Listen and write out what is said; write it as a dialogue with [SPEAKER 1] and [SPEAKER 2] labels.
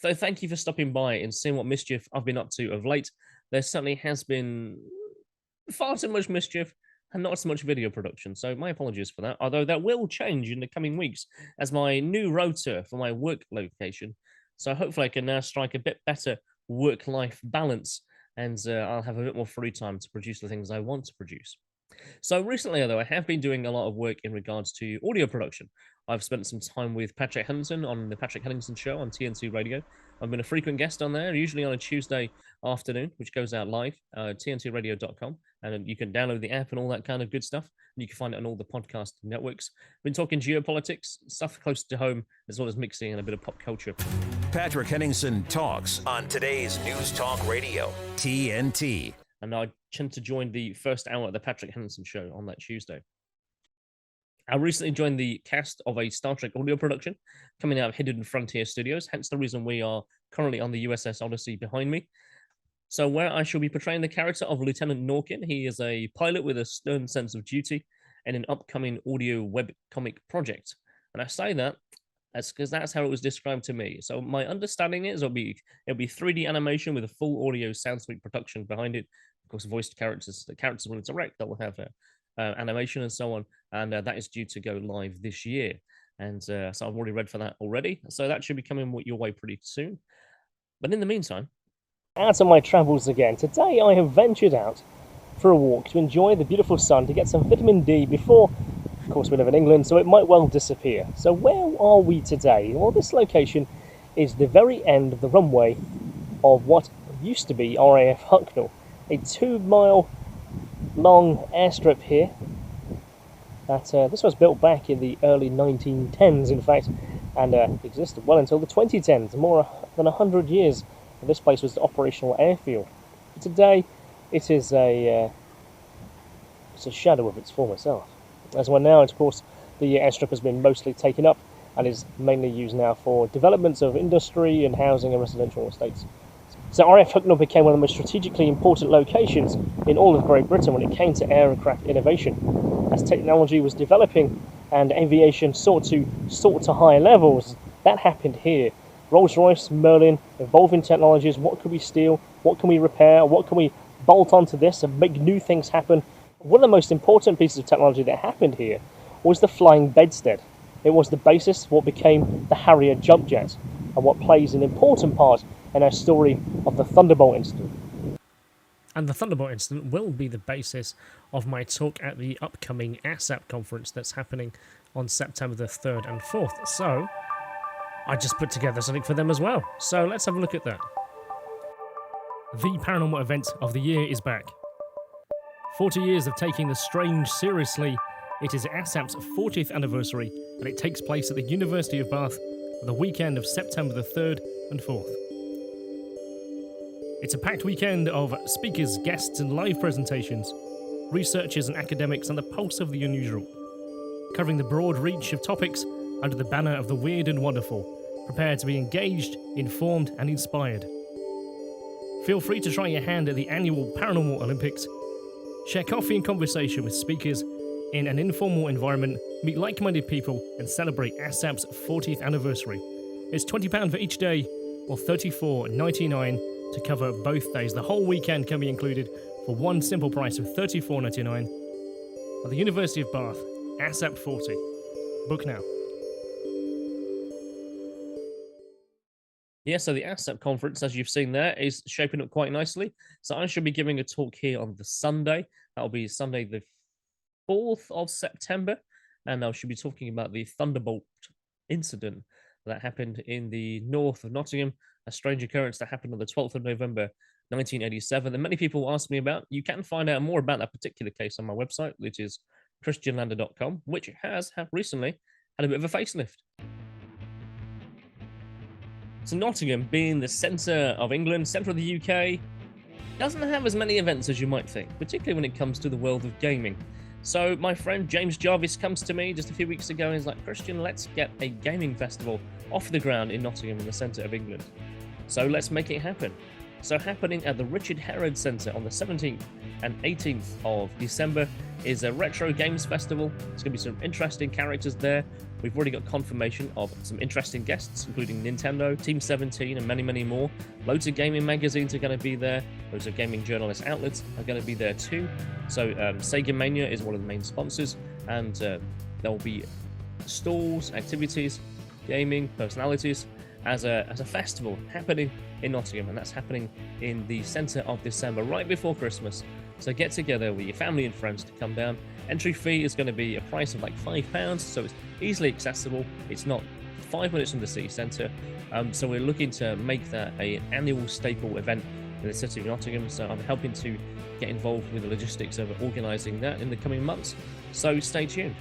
[SPEAKER 1] So thank you for stopping by and seeing what mischief I've been up to of late. There certainly has been far too much mischief and not so much video production, so my apologies for that, although that will change in the coming weeks as my new rota for my work location. So hopefully I can now strike a bit better work-life balance, and I'll have a bit more free time to produce the things I want to produce. So recently, though, I have been doing a lot of work in regards to audio production. I've spent some time with Patrick Henderson on the Patrick Henderson Show on TNT Radio. I've been a frequent guest on there, usually on a Tuesday afternoon, which goes out live, tntradio.com, and you can download the app and all that kind of good stuff. And you can find it on all the podcast networks. Been talking geopolitics, stuff close to home, as well as mixing and a bit of pop culture.
[SPEAKER 2] Patrick Henningsen talks on today's News Talk Radio, TNT.
[SPEAKER 1] And I tend to join the first hour of the Patrick Henderson Show on that Tuesday. I recently joined the cast of a Star Trek audio production coming out of Hidden Frontier Studios, hence the reason we are currently on the USS Odyssey behind me. So where I shall be portraying the character of Lieutenant Norkin. He is a pilot with a stern sense of duty in an upcoming audio webcomic project. And I say that because that's how it was described to me. So my understanding is it'll be 3D animation with a full audio sound suite production behind it. Of course, voiced characters. The characters will interact. They will have animation and so on, and that is due to go live this year. And so I've already read for that already. So that should be coming your way pretty soon. But in the meantime, out on my travels again. Today I have ventured out for a walk to enjoy the beautiful sun, to get some vitamin D before, of course, we live in England, so it might well disappear. So where are we today? Well, this location is the very end of the runway of what used to be RAF Hucknall, a 2-mile long airstrip here. This was built back in the early 1910s, in fact, and existed well until the 2010s, more than 100 years. This place was the operational airfield. But today, it is it's a shadow of its former self. As well now, of course, the airstrip has been mostly taken up and is mainly used now for developments of industry and housing and residential estates. So RAF Hucknall became one of the most strategically important locations in all of Great Britain when it came to aircraft innovation. As technology was developing and aviation sought to higher levels, that happened here. Rolls-Royce, Merlin, evolving technologies. What can we steal? What can we repair? What can we bolt onto this and make new things happen? One of the most important pieces of technology that happened here was the flying bedstead. It was the basis of what became the Harrier jump jet, and what plays an important part in our story of the Thunderbolt incident. And the Thunderbolt incident will be the basis of my talk at the upcoming ASSAP Conference that's happening on September the 3rd and 4th. So I just put together something for them as well. So let's have a look at that. The paranormal event of the year is back. 40 years of taking the strange seriously, it is ASSAP's 40th anniversary, and it takes place at the University of Bath on the weekend of September the 3rd and 4th. It's a packed weekend of speakers, guests, and live presentations, researchers and academics on the pulse of the unusual, covering the broad reach of topics under the banner of the weird and wonderful, prepared to be engaged, informed, and inspired. Feel free to try your hand at the annual Paranormal Olympics. Share coffee and conversation with speakers in an informal environment, meet like-minded people, and celebrate ASSAP's 40th anniversary. It's £20 for each day, or $34.99 to cover both days. The whole weekend can be included for one simple price of $34.99 at the University of Bath, ASSAP 40. Book now. Yeah, so the ASSAP conference, as you've seen there, is shaping up quite nicely. So I should be giving a talk here on the Sunday. That'll be Sunday the 4th of September. And I should be talking about the Thunderbolt incident that happened in the north of Nottingham, a strange occurrence that happened on the 12th of November, 1987. And many people ask me about. You can find out more about that particular case on my website, which is kristianlander.com, which has recently had a bit of a facelift. So Nottingham, being the centre of England, centre of the UK, doesn't have as many events as you might think, particularly when it comes to the world of gaming. So my friend James Jarvis comes to me just a few weeks ago and he's like, Kristian, let's get a gaming festival off the ground in Nottingham in the centre of England. So let's make it happen. So happening at the Richard Herod Centre on the 17th and 18th of December is a retro games festival. There's going to be some interesting characters there. We've already got confirmation of some interesting guests, including Nintendo, Team 17, and many, many more. Loads of gaming magazines are going to be there. Loads of gaming journalist outlets are going to be there too. So Sega Mania is one of the main sponsors, and there will be stalls, activities, gaming, personalities as a festival happening in Nottingham, and that's happening in the centre of December, right before Christmas. So get together with your family and friends to come down. Entry fee is going to be a price of like £5, so it's easily accessible. It's not 5 minutes from the city centre, so we're looking to make that an annual staple event in the city of Nottingham. So I'm helping to get involved with the logistics of organising that in the coming months. So stay tuned.